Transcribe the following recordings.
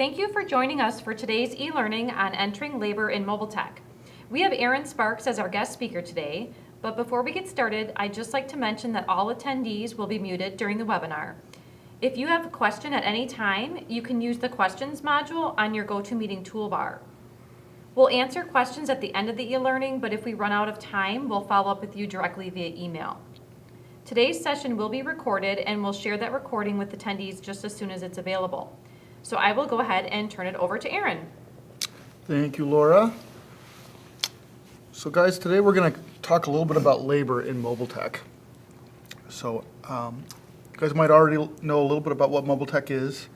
Thank you for joining us for today's e-learning on entering labor in MobileTech. We have Aaron Sparks as our guest speaker today, but before we get started, I'd just like to mention that all attendees will be muted during the webinar. If you have a question at any time, you can use the questions module on your GoToMeeting toolbar. We'll answer questions at the end of the e-learning, but if we run out of time, we'll follow up with you directly via email. Today's session will be recorded and we'll share that recording with attendees just as soon as it's available. So I will go ahead and turn it over to Aaron. Thank you, Laura. So guys, today we're going to talk a little bit about labor in MobileTech. So you guys might already know a little bit about what MobileTech is.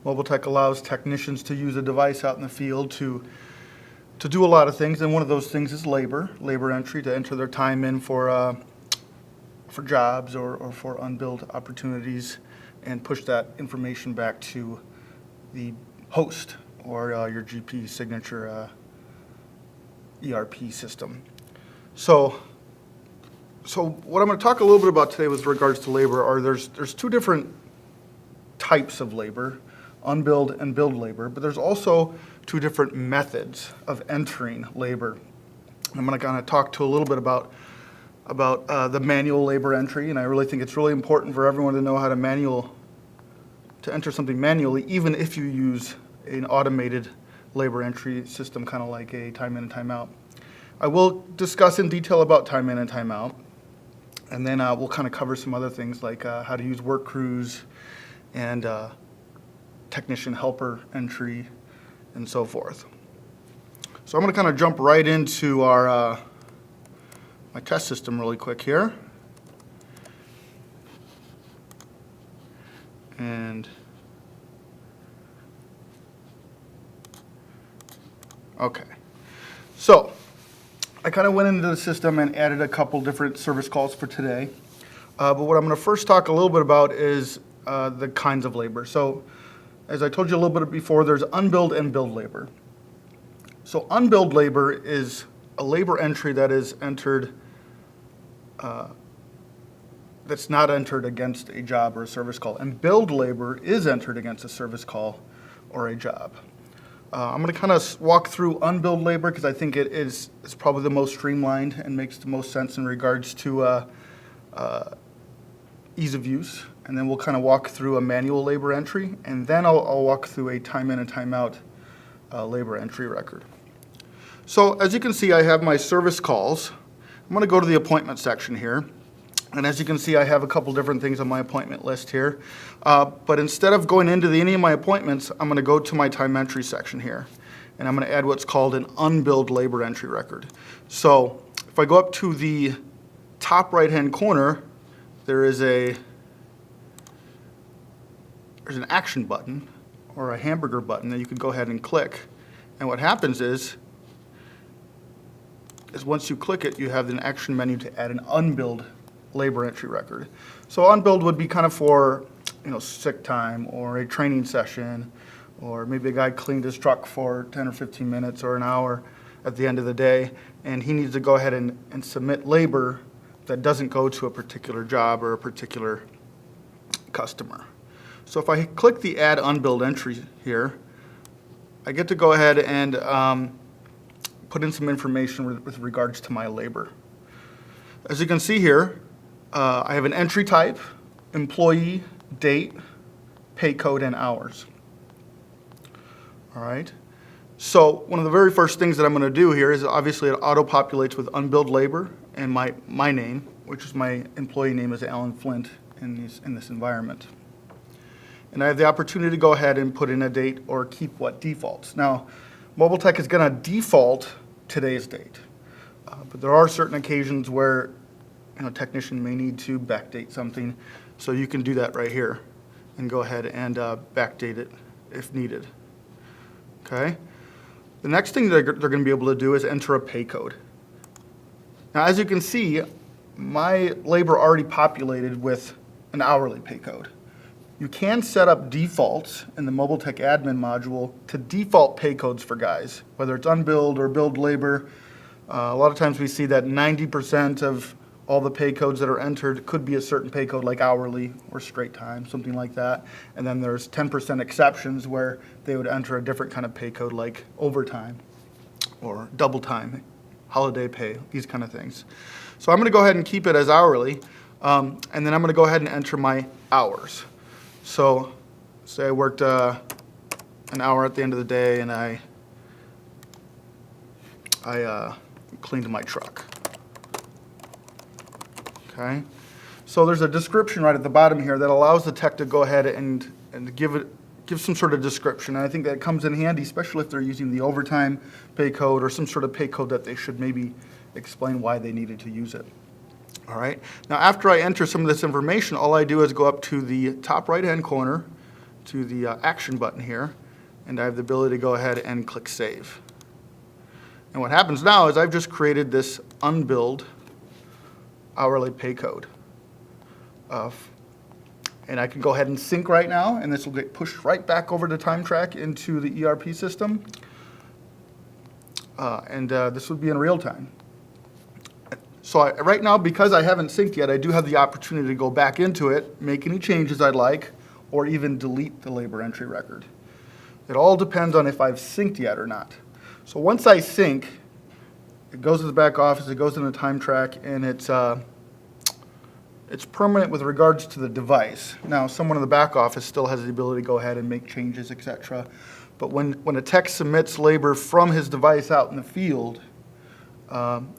MobileTech allows technicians to use a device out in the field to do a lot of things, and one of those things is labor entry, to enter their time in for jobs or for unbilled opportunities and push that information back to the host or your GP signature ERP system. So what I'm going to talk a little bit about today with regards to labor are there's two different types of labor, unbilled and billed labor, but there's also two different methods of entering labor. I'm going to kind of talk to a little bit about the manual labor entry, and I really think it's really important for everyone to know how to enter something manually, even if you use an automated labor entry system, kind of like a time in and time out. I will discuss in detail about time in and time out, and then we'll kind of cover some other things like how to use work crews and technician helper entry and so forth. So I'm going to kind of jump right into our my test system really quick here. And okay, so I kind of went into the system and added a couple different service calls for today. But what I'm going to first talk a little bit about is the kinds of labor. So as I told you a little bit before, there's unbilled and billed labor. So unbilled labor is a labor entry that is entered that's not entered against a job or a service call. And billed labor is entered against a service call or a job. I'm going to kind of walk through unbilled labor because I think it's probably the most streamlined and makes the most sense in regards to ease of use. And then we'll kind of walk through a manual labor entry, and then I'll walk through a time in and time out labor entry record. So as you can see, I have my service calls. I'm going to go to the appointment section here. And as you can see, I have a couple different things on my appointment list here. But instead of going into any of my appointments, I'm going to go to my time entry section here. And I'm going to add what's called an unbilled labor entry record. So if I go up to the top right-hand corner, there's an action button or a hamburger button that you can go ahead and click. And what happens is once you click it, you have an action menu to add an unbilled labor entry record. So unbilled would be kind of for, sick time or a training session, or maybe a guy cleaned his truck for 10 or 15 minutes or an hour at the end of the day, and he needs to go ahead and submit labor that doesn't go to a particular job or a particular customer. So if I click the add unbilled entry here, I get to go ahead and put in some information with regards to my labor. As you can see here, I have an entry type, employee, date, pay code, and hours. All right. So one of the very first things that I'm going to do here is obviously it auto-populates with unbilled labor and my name, which is my employee name is Alan Flint in this environment. And I have the opportunity to go ahead and put in a date or keep what defaults. Now, MobileTech is going to default today's date, but there are certain occasions where a technician may need to backdate something, so you can do that right here and go ahead and backdate it if needed. Okay. The next thing that they're going to be able to do is enter a pay code. Now, as you can see, my labor already populated with an hourly pay code. You can set up defaults in the MobileTech admin module to default pay codes for guys, whether it's unbilled or billed labor. A lot of times we see that 90% of all the pay codes that are entered could be a certain pay code like hourly or straight time, something like that. And then there's 10% exceptions where they would enter a different kind of pay code like overtime or double time, holiday pay, these kind of things. So I'm going to go ahead and keep it as hourly, and then I'm going to go ahead and enter my hours. So say I worked an hour at the end of the day and I cleaned my truck. Okay, so there's a description right at the bottom here that allows the tech to go ahead and give some sort of description. And I think that comes in handy, especially if they're using the overtime pay code or some sort of pay code that they should maybe explain why they needed to use it. All right, now after I enter some of this information, all I do is go up to the top right-hand corner to the action button here, and I have the ability to go ahead and click Save. And what happens now is I've just created this unbilled hourly pay code. And I can go ahead and sync right now, and this will get pushed right back over to TimeTrack into the ERP system. This would be in real time. So right now, because I haven't synced yet, I do have the opportunity to go back into it, make any changes I'd like, or even delete the labor entry record. It all depends on if I've synced yet or not. So once I sync, it goes to the back office, it goes into TimeTrack, and it's permanent with regards to the device. Now, someone in the back office still has the ability to go ahead and make changes, etc. But when a tech submits labor from his device out in the field,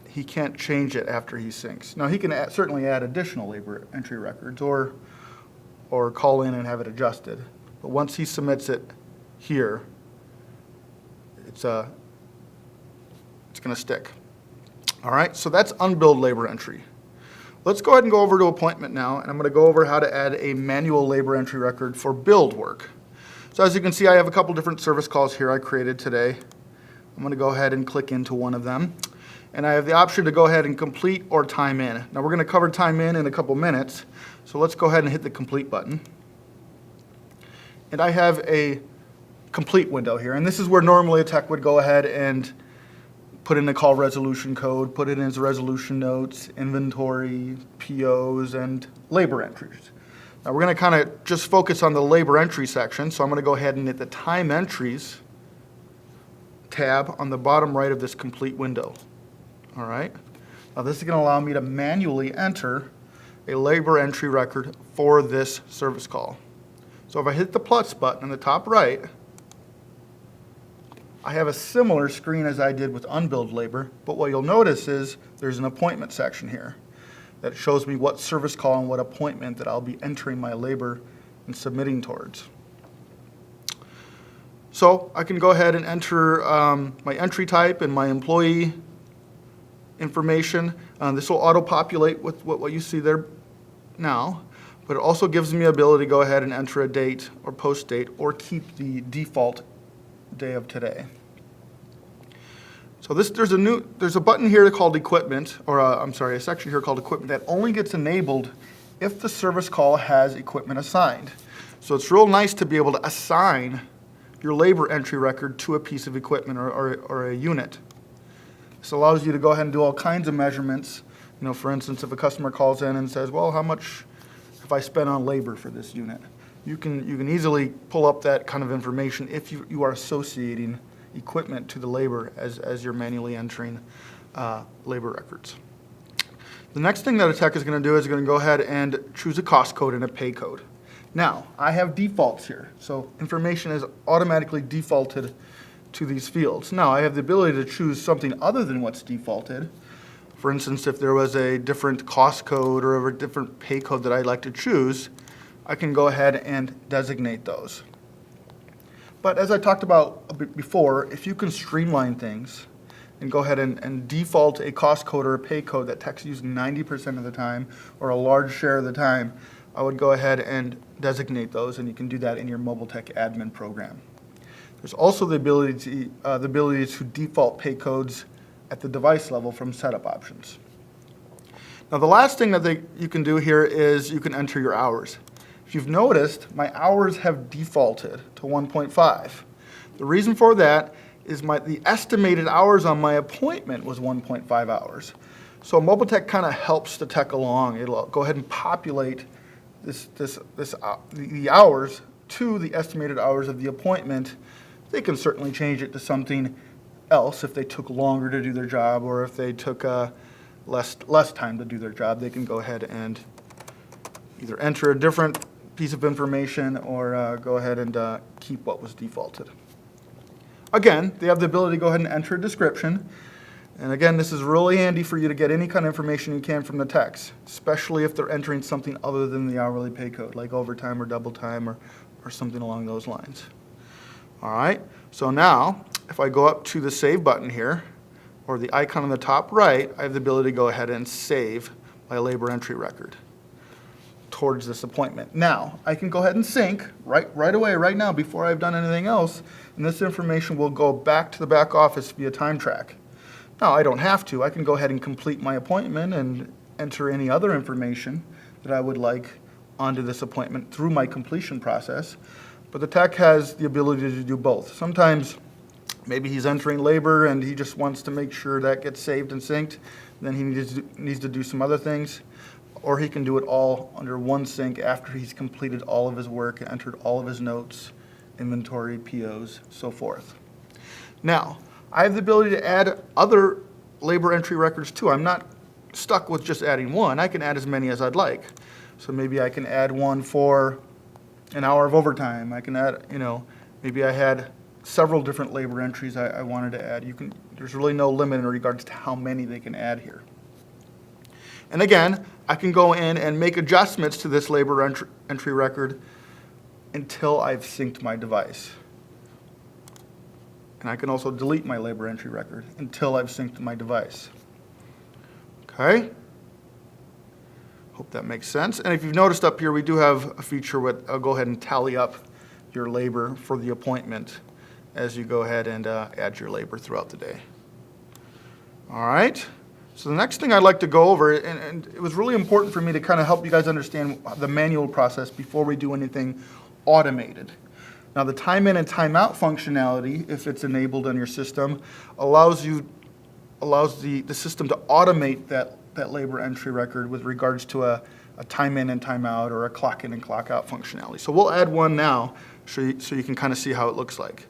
he can't change it after he syncs. Now, he can certainly add additional labor entry records or call in and have it adjusted. But once he submits it here, it's going to stick. All right, so that's unbilled labor entry. Let's go ahead and go over to appointment now, and I'm going to go over how to add a manual labor entry record for billed work. So as you can see, I have a couple different service calls here I created today. I'm going to go ahead and click into one of them. And I have the option to go ahead and complete or time in. Now we're going to cover time in a couple minutes, so let's go ahead and hit the complete button. And I have a complete window here, and this is where normally a tech would go ahead and put in the call resolution code, put it in his resolution notes, inventory, POs, and labor entries. Now we're going to kind of just focus on the labor entry section, so I'm going to go ahead and hit the time entries tab on the bottom right of this complete window. All right. Now this is going to allow me to manually enter a labor entry record for this service call. So if I hit the plus button in the top right, I have a similar screen as I did with unbilled labor, but what you'll notice is there's an appointment section here that shows me what service call and what appointment that I'll be entering my labor and submitting towards. So I can go ahead and enter my entry type and my employee information. This will auto-populate with what you see there now, but it also gives me the ability to go ahead and enter a date or post date or keep the default day of today. So there's a button here called equipment, or a section here called equipment that only gets enabled if the service call has equipment assigned. So it's real nice to be able to assign your labor entry record to a piece of equipment or a unit. This allows you to go ahead and do all kinds of measurements. You know, for instance, if a customer calls in and says, well, how much have I spent on labor for this unit? You can easily pull up that kind of information if you are associating equipment to the labor as you're manually entering labor records. The next thing that a tech is going to do is going to go ahead and choose a cost code and a pay code. Now, I have defaults here, so information is automatically defaulted to these fields. Now, I have the ability to choose something other than what's defaulted. For instance, if there was a different cost code or a different pay code that I'd like to choose, I can go ahead and designate those. But as I talked about a bit before, if you can streamline things and go ahead and default a cost code or a pay code that techs use 90% of the time or a large share of the time, I would go ahead and designate those, and you can do that in your MobileTech admin program. There's also the ability to default pay codes at the device level from setup options. Now the last thing that you can do here is you can enter your hours. If you've noticed, my hours have defaulted to 1.5. The reason for that is the estimated hours on my appointment was 1.5 hours. So MobileTech kind of helps the tech along. It'll go ahead and populate the hours to the estimated hours of the appointment. They can certainly change it to something else if they took longer to do their job, or if they took less time to do their job. They can go ahead and either enter a different piece of information or go ahead and keep what was defaulted. Again, they have the ability to go ahead and enter a description. And again, this is really handy for you to get any kind of information you can from the techs, especially if they're entering something other than the hourly pay code, like overtime or double time or something along those lines. All right, so now if I go up to the Save button here, or the icon on the top right, I have the ability to go ahead and save my labor entry record towards this appointment. Now, I can go ahead and sync right away, right now, before I've done anything else, and this information will go back to the back office via time track. Now, I don't have to. I can go ahead and complete my appointment and enter any other information that I would like onto this appointment through my completion process. But the tech has the ability to do both. Sometimes maybe he's entering labor and he just wants to make sure that gets saved and synced. Then he needs to do some other things. Or he can do it all under one sync after he's completed all of his work and entered all of his notes, inventory, POs, so forth. Now, I have the ability to add other labor entry records too. I'm not stuck with just adding one. I can add as many as I'd like. So maybe I can add one for an hour of overtime. I can add, maybe I had several different labor entries I wanted to add. There's really no limit in regards to how many they can add here. And again, I can go in and make adjustments to this labor entry record until I've synced my device. And I can also delete my labor entry record until I've synced my device. Okay? Hope that makes sense. And if you've noticed up here, we do have a feature where I'll go ahead and tally up your labor for the appointment as you go ahead and add your labor throughout the day. All right? So the next thing I'd like to go over, and it was really important for me to kind of help you guys understand the manual process before we do anything automated. Now, the time in and time out functionality, if it's enabled on your system, allows the system to automate that labor entry record with regards to a time in and time out or a clock in and clock out functionality. So we'll add one now so you can kind of see how it looks like.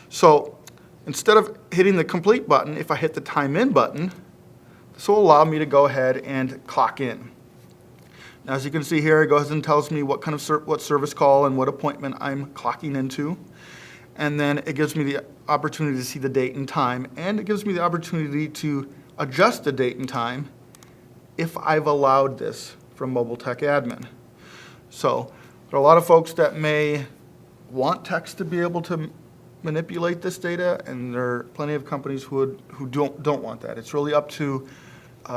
So instead of hitting the complete button, if I hit the time in button, this will allow me to go ahead and clock in. Now, as you can see here, it goes and tells me what kind of what service call and what appointment I'm clocking into. And then it gives me the opportunity to see the date and time, and it gives me the opportunity to adjust the date and time if I've allowed this from MobileTech Admin. So there are a lot of folks that may want techs to be able to manipulate this data, and there are plenty of companies who don't want that. It's really up to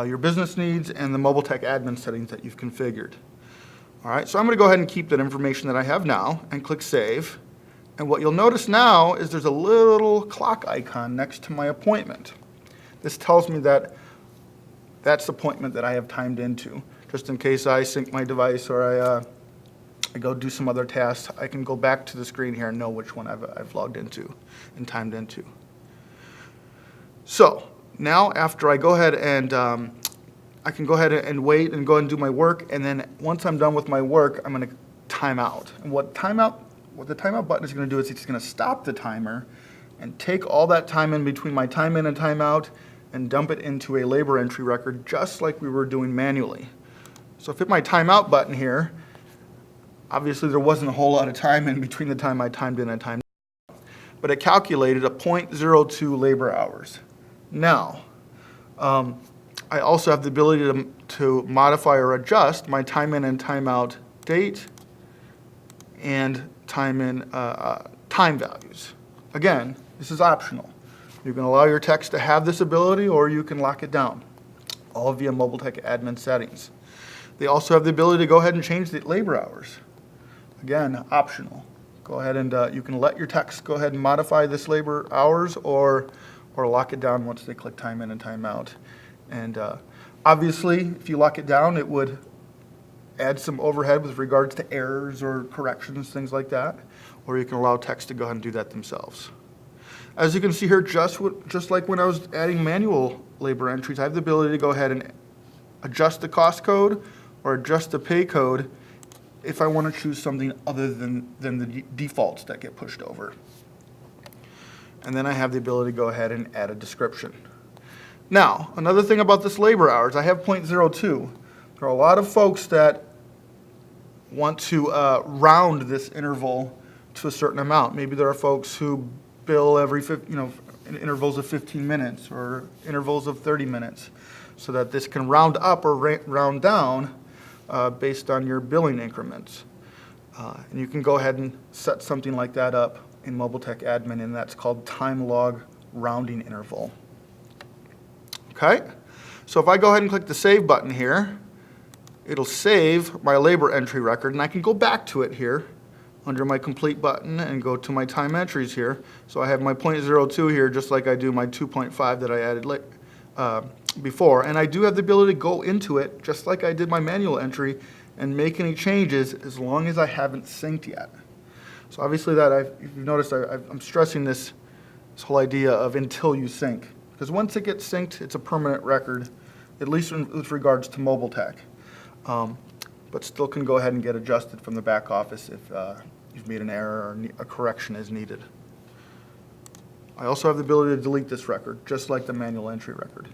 your business needs and the MobileTech admin settings that you've configured. All right, so I'm going to go ahead and keep that information that I have now and click Save. And what you'll notice now is there's a little clock icon next to my appointment. This tells me that that's the appointment that I have timed into. Just in case I sync my device or I go do some other tasks, I can go back to the screen here and know which one I've logged into and timed into. So now after I go ahead and I can go ahead and wait and go ahead and do my work, and then once I'm done with my work, I'm going to time out. And what the timeout button is going to do is it's going to stop the timer and take all that time in between my time in and time out and dump it into a labor entry record just like we were doing manually. So if I hit my timeout button here, obviously there wasn't a whole lot of time in between the time I timed in and timed out, but it calculated a 0.02 labor hours. Now, I also have the ability to modify or adjust my time in and time out date and time values. Again, this is optional. You can allow your techs to have this ability, or you can lock it down, all via MobileTech admin settings. They also have the ability to go ahead and change the labor hours. Again, optional. Go ahead and you can let your techs go ahead and modify this labor hours, or lock it down once they click time in and time out. And obviously, if you lock it down, it would add some overhead with regards to errors or corrections, things like that. Or you can allow techs to go ahead and do that themselves. As you can see here, just like when I was adding manual labor entries, I have the ability to go ahead and adjust the cost code or adjust the pay code if I want to choose something other than the defaults that get pushed over. And then I have the ability to go ahead and add a description. Now, another thing about this labor hours, I have 0.02. There are a lot of folks that want to round this interval to a certain amount. Maybe there are folks who bill every, in intervals of 15 minutes or intervals of 30 minutes, so that this can round up or round down based on your billing increments. And you can go ahead and set something like that up in MobileTech admin, and that's called time log rounding interval. Okay, so if I go ahead and click the save button here, it'll save my labor entry record, and I can go back to it here under my complete button and go to my time entries here. So I have my 0.02 here, just like I do my 2.5 that I added before. And I do have the ability to go into it, just like I did my manual entry, and make any changes as long as I haven't synced yet. So obviously if you've noticed, I'm stressing this whole idea of until you sync. Because once it gets synced, it's a permanent record, at least with regards to MobileTech. But still can go ahead and get adjusted from the back office if you've made an error or a correction is needed. I also have the ability to delete this record, just like the manual entry record.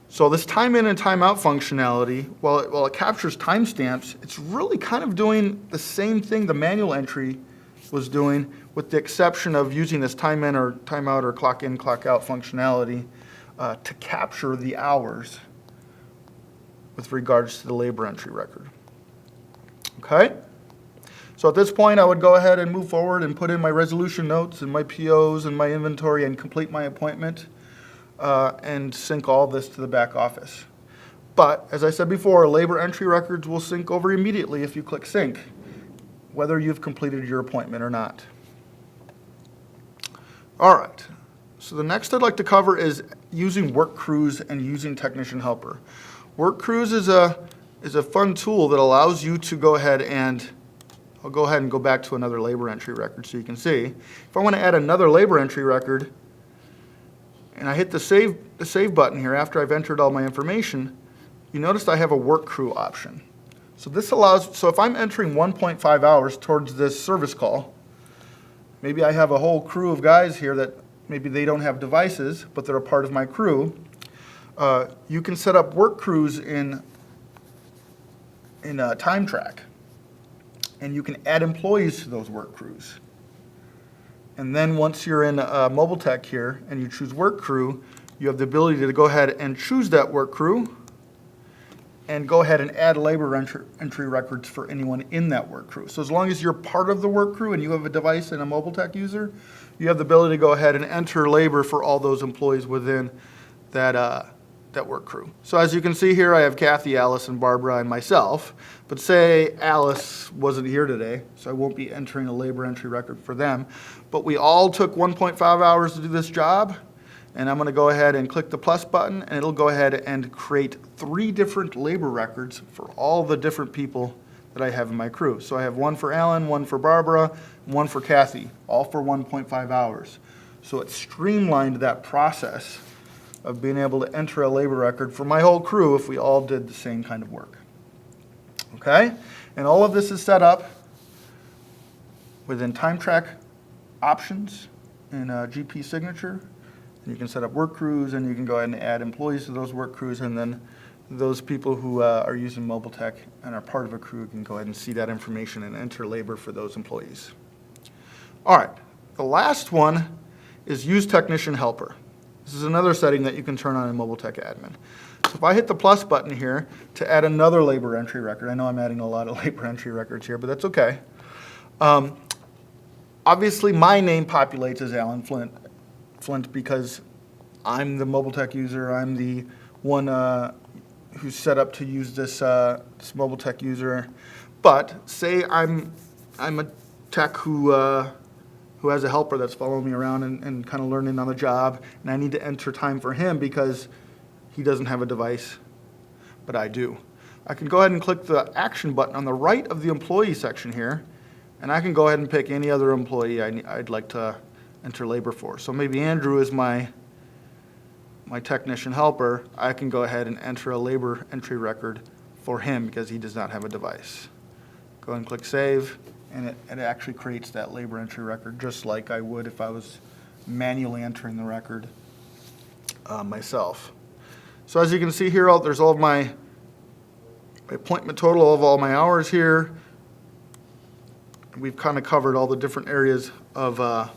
So this time in and time out functionality, while it captures timestamps, it's really kind of doing the same thing the manual entry was doing, with the exception of using this time in or time out or clock in, clock out functionality to capture the hours with regards to the labor entry record. Okay? So at this point, I would go ahead and move forward and put in my resolution notes and my POs and my inventory and complete my appointment and sync all this to the back office. But as I said before, labor entry records will sync over immediately if you click sync, whether you've completed your appointment or not. All right. So the next I'd like to cover is using work crews and using technician helper. Work crews is a fun tool that allows you to go ahead and I'll go ahead and go back to another labor entry record so you can see. If I want to add another labor entry record and I hit the save button here after I've entered all my information, you notice I have a work crew option. So this allows, so if I'm entering 1.5 hours towards this service call, maybe I have a whole crew of guys here that maybe they don't have devices, but they're a part of my crew. You can set up work crews in Time Track, and you can add employees to those work crews. And then once you're in MobileTech here and you choose work crew, you have the ability to go ahead and choose that work crew and go ahead and add labor entry records for anyone in that work crew. So as long as you're part of the work crew and you have a device and a MobileTech user, you have the ability to go ahead and enter labor for all those employees within that work crew. So as you can see here, I have Kathy, Alice, and Barbara, and myself. But say Alice wasn't here today, so I won't be entering a labor entry record for them. But we all took 1.5 hours to do this job, and I'm going to go ahead and click the plus button, and it'll go ahead and create 3 different labor records for all the different people that I have in my crew. So I have one for Alan, one for Barbara, and one for Kathy, all for 1.5 hours. So it streamlined that process of being able to enter a labor record for my whole crew if we all did the same kind of work. Okay? And all of this is set up within Time Track options in GP Signature. And you can set up work crews, and you can go ahead and add employees to those work crews, and then those people who are using MobileTech and are part of a crew can go ahead and see that information and enter labor for those employees. All right, the last one is use technician helper. This is another setting that you can turn on in MobileTech admin. So if I hit the plus button here to add another labor entry record, I know I'm adding a lot of labor entry records here, but that's okay. Obviously, my name populates as Alan Flint because I'm the MobileTech user. I'm the one who's set up to use this MobileTech user. But say I'm a tech who has a helper that's following me around and kind of learning on the job, and I need to enter time for him because he doesn't have a device, but I do. I can go ahead and click the action button on the right of the employee section here, and I can go ahead and pick any other employee I'd like to enter labor for. So maybe Andrew is my technician helper. I can go ahead and enter a labor entry record for him because he does not have a device. Go ahead and click save, and it actually creates that labor entry record just like I would if I was manually entering the record myself. So as you can see here, there's all of my appointment total of all my hours here. We've kind of covered all the different areas of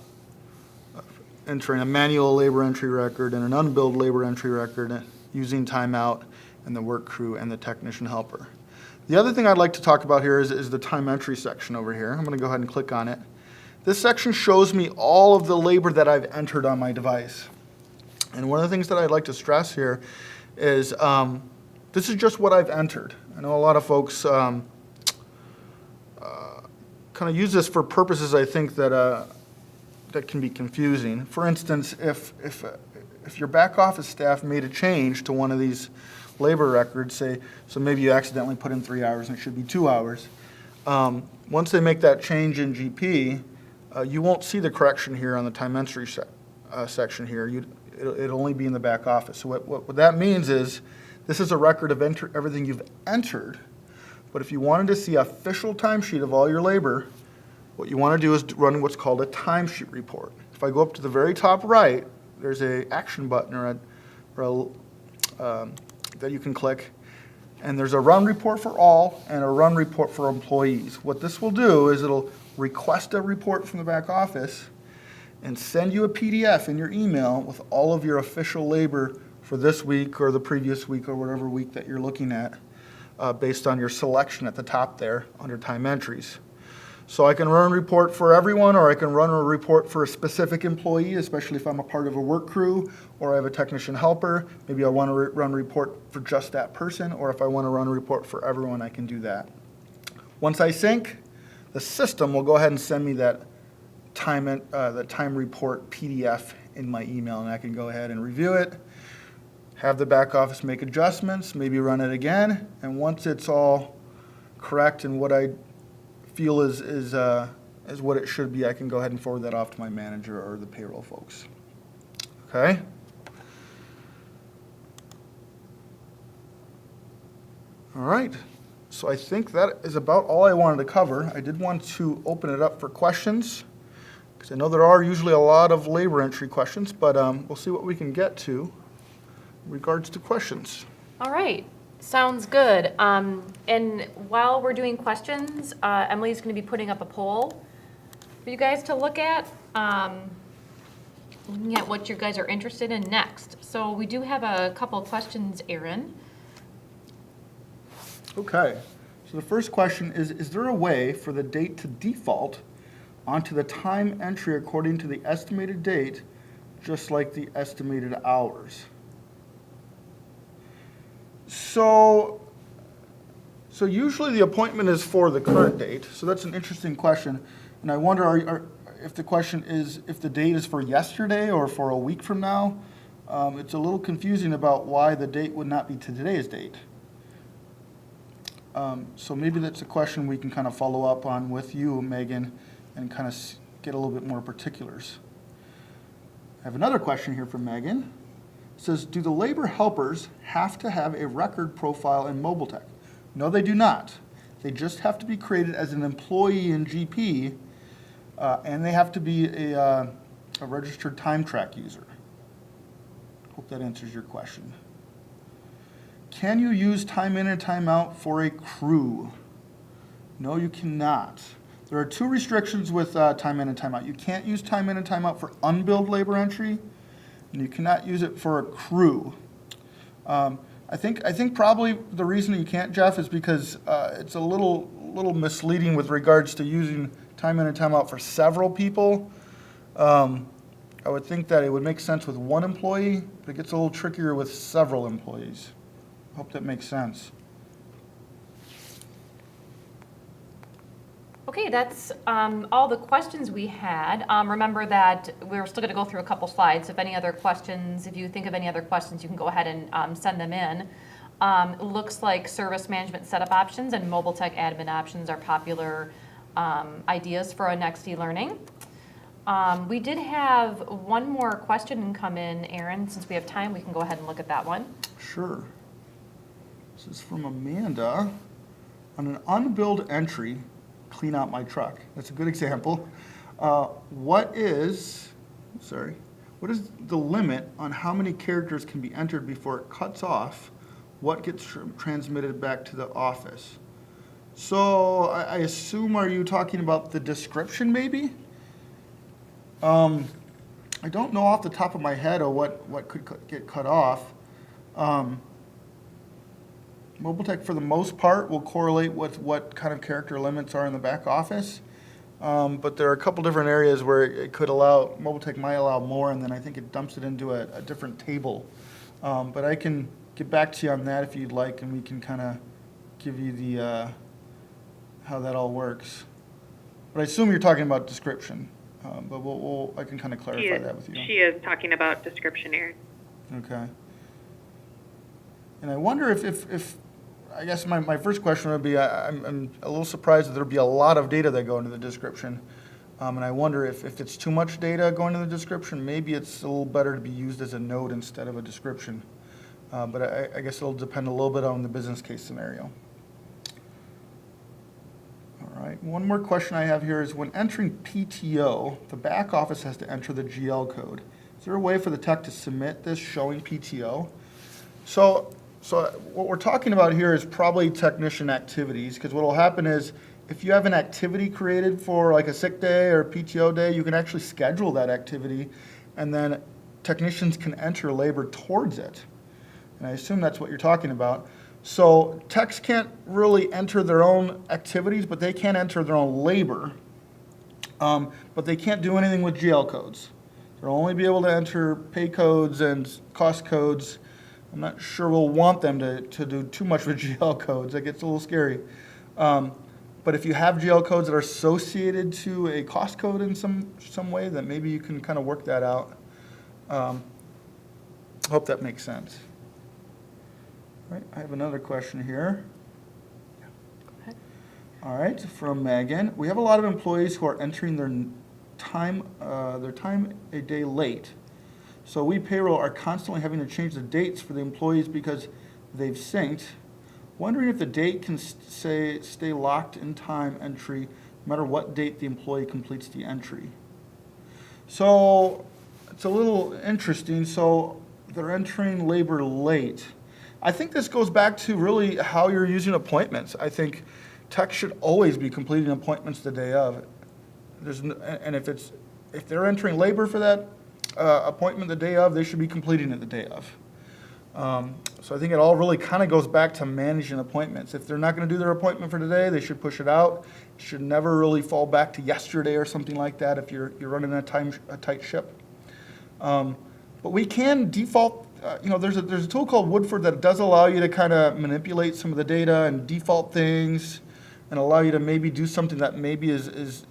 entering a manual labor entry record and an unbilled labor entry record, using timeout and the work crew and the technician helper. The other thing I'd like to talk about here is the time entry section over here. I'm going to go ahead and click on it. This section shows me all of the labor that I've entered on my device. And one of the things that I'd like to stress here is this is just what I've entered. I know a lot of folks kind of use this for purposes, I think, that can be confusing. For instance, if your back office staff made a change to one of these labor records, say, so maybe you accidentally put in 3 hours and it should be 2 hours. Once they make that change in GP, you won't see the correction here on the time entry section here. It'll only be in the back office. So what that means is this is a record of everything you've entered. But if you wanted to see official timesheet of all your labor, what you want to do is run what's called a timesheet report. If I go up to the very top right, there's a action button that you can click, and there's a run report for all and a run report for employees. What this will do is it'll request a report from the back office and send you a PDF in your email with all of your official labor for this week or the previous week or whatever week that you're looking at, based on your selection at the top there under time entries. So I can run a report for everyone, or I can run a report for a specific employee, especially if I'm a part of a work crew or I have a technician helper. Maybe I want to run a report for just that person, or if I want to run a report for everyone, I can do that. Once I sync, the system will go ahead and send me that time report PDF in my email, and I can go ahead and review it, have the back office make adjustments, maybe run it again, and once it's all correct and what I feel is what it should be, I can go ahead and forward that off to my manager or the payroll folks. Okay? All right. So I think that is about all I wanted to cover. I did want to open it up for questions, because I know there are usually a lot of labor entry questions, but we'll see what we can get to in regards to questions. All right. Sounds good. And while we're doing questions, Emily's going to be putting up a poll for you guys to look at, looking at what you guys are interested in next. So we do have a couple of questions, Aaron. Okay. So the first question is there a way for the date to default onto the time entry according to the estimated date, just like the estimated hours? So usually the appointment is for the current date. So that's an interesting question. And I wonder if the question is if the date is for yesterday or for a week from now. It's a little confusing about why the date would not be to today's date. So maybe that's a question we can kind of follow up on with you, Megan, and kind of get a little bit more particulars. I have another question here from Megan. It says, do the labor helpers have to have a record profile in MobileTech? No, they do not. They just have to be created as an employee in GP, and they have to be a registered time track user. Hope that answers your question. Can you use time in and time out for a crew? No, you cannot. There are two restrictions with time in and time out. You can't use time in and time out for unbilled labor entry, and you cannot use it for a crew. I think probably the reason you can't, Jeff, is because it's a little misleading with regards to using time in and time out for several people. I would think that it would make sense with one employee, but it gets a little trickier with several employees. I hope that makes sense. Okay, that's all the questions we had. Remember that we're still going to go through a couple slides. If any other questions, if you think of any other questions, you can go ahead and send them in. It looks like service management setup options and MobileTech admin options are popular ideas for our next e-learning. We did have one more question come in, Aaron. Since we have time, we can go ahead and look at that one. Sure. This is from Amanda. On an unbilled entry, clean out my truck. That's a good example. What is the limit on how many characters can be entered before it cuts off what gets transmitted back to the office? So I assume, are you talking about the description maybe? I don't know off the top of my head of what could get cut off. MobileTech, for the most part, will correlate with what kind of character limits are in the back office. But there are a couple different areas where it could allow, MobileTech might allow more, and then I think it dumps it into a different table. But I can get back to you on that if you'd like, and we can kind of give you the how that all works. But I assume you're talking about description. But I can kind of clarify that with you. She is talking about description, Aaron. Okay. And I wonder if I guess my first question would be, I'm a little surprised that there'd be a lot of data that go into the description. And I wonder if it's too much data going into the description, maybe it's a little better to be used as a node instead of a description. But I guess it'll depend a little bit on the business case scenario. All right, one more question I have here is, when entering PTO, the back office has to enter the GL code. Is there a way for the tech to submit this showing PTO? So what we're talking about here is probably technician activities, because what will happen is if you have an activity created for like a sick day or PTO day, you can actually schedule that activity, and then technicians can enter labor towards it. And I assume that's what you're talking about. So techs can't really enter their own activities, but they can enter their own labor. But they can't do anything with GL codes. They'll only be able to enter pay codes and cost codes. I'm not sure we'll want them to do too much with GL codes. That gets a little scary. But if you have GL codes that are associated to a cost code in some way, then maybe you can kind of work that out. Hope that makes sense. All right, I have another question here. Go ahead. All right, from Megan. We have a lot of employees who are entering their time a day late. So we payroll are constantly having to change the dates for the employees because they've synced. Wondering if the date can stay locked in time entry no matter what date the employee completes the entry. So it's a little interesting. So they're entering labor late. I think this goes back to really how you're using appointments. I think tech should always be completing appointments the day of. And if they're entering labor for that appointment the day of, they should be completing it the day of. So I think it all really kind of goes back to managing appointments. If they're not going to do their appointment for today, they should push it out. It should never really fall back to yesterday or something like that if you're running a tight ship. But we can default. There's a tool called Woodford that does allow you to kind of manipulate some of the data and default things, and allow you to maybe do something that maybe is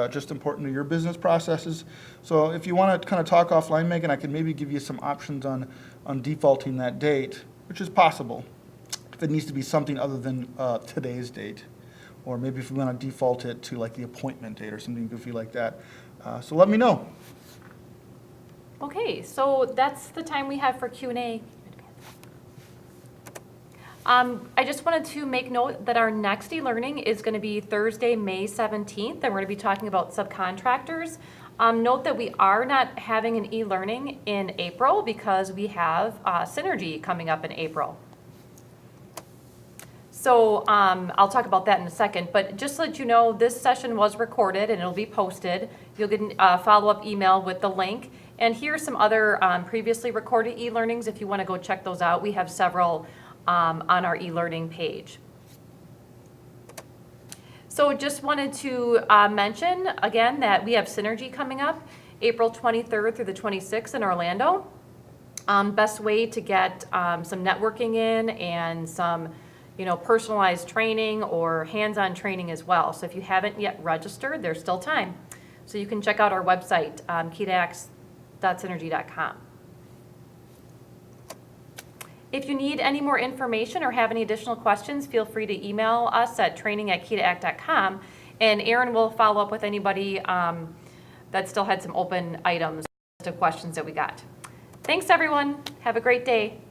just important to your business processes. So if you want to kind of talk offline, Megan, I can maybe give you some options on defaulting that date, which is possible if it needs to be something other than today's date, or maybe if we want to default it to like the appointment date or something goofy like that. So let me know. Okay, so that's the time we have for Q&A. I just wanted to make note that our next e-learning is going to be Thursday, May 17th, and we're going to be talking about subcontractors. Note that we are not having an e-learning in April because we have Synergy coming up in April. So I'll talk about that in a second, but just to let you know, this session was recorded and it'll be posted. You'll get a follow-up email with the link. And here's some other previously recorded e-learnings if you want to go check those out. We have several on our e-learning page. So just wanted to mention again that we have Synergy coming up April 23rd through the 26th in Orlando. Best way to get some networking in and some personalized training or hands-on training as well. So if you haven't yet registered, there's still time. So you can check out our website, keydax.synergy.com. If you need any more information or have any additional questions, feel free to email us at training@keydact.com, and Aaron will follow up with anybody that that still had some open items of questions that we got. Thanks, everyone. Have a great day.